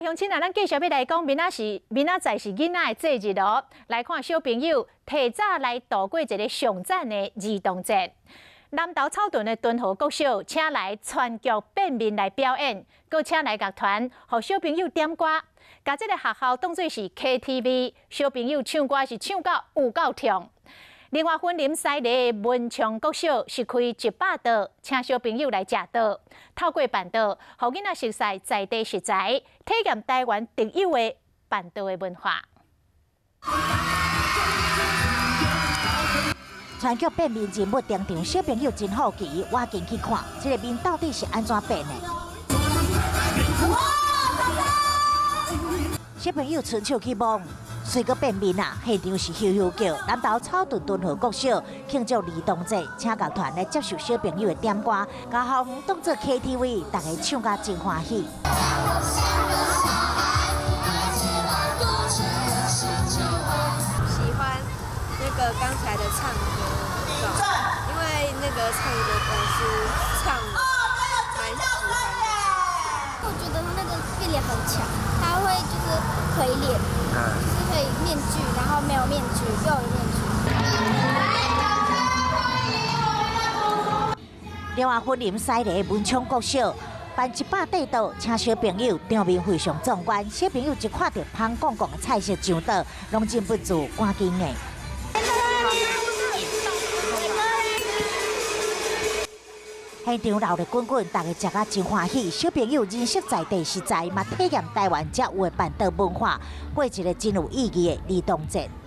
乡亲啊，咱继续要来讲，明仔载是囡仔的节日哦。来看小朋友提早来度过一个上赞的儿童节。南投草屯的敦和国小请来全剧变面来表演，搁请来乐团，互小朋友点歌，把这个学校当作是 KTV， 小朋友唱歌是唱到有够痛。另外，云林西里的文昌国小是开100道，请小朋友来食道，透过办道，互囡仔熟悉在地食材，体验台湾特有的办道的文化。全剧变面人物登场，小朋友真好奇，我进去看，这个面到底是安怎变的？小朋友伸手去摸。 随个变面啊，现场是咻咻叫。南投草屯敦和国小庆祝儿童节，请乐团来接受小朋友的点歌，把校园当作 KTV， 大家唱甲真欢喜。喜欢那个刚才的唱歌，因为那个唱歌老师唱蛮喜欢的。我觉得他那个变脸很强，他会就是回脸。 就是可以面具，然后没有面具，又有面具。另外，云林西里文昌国小办100道，请小朋友场面非常壮观。小朋友一看到香公公的菜色上道，拢禁不住赶紧的。现场闹热滚滚，大家食甲真欢喜。小朋友认识在地食材，嘛体验台湾才有的办道文化，过一个真有意义的儿童节。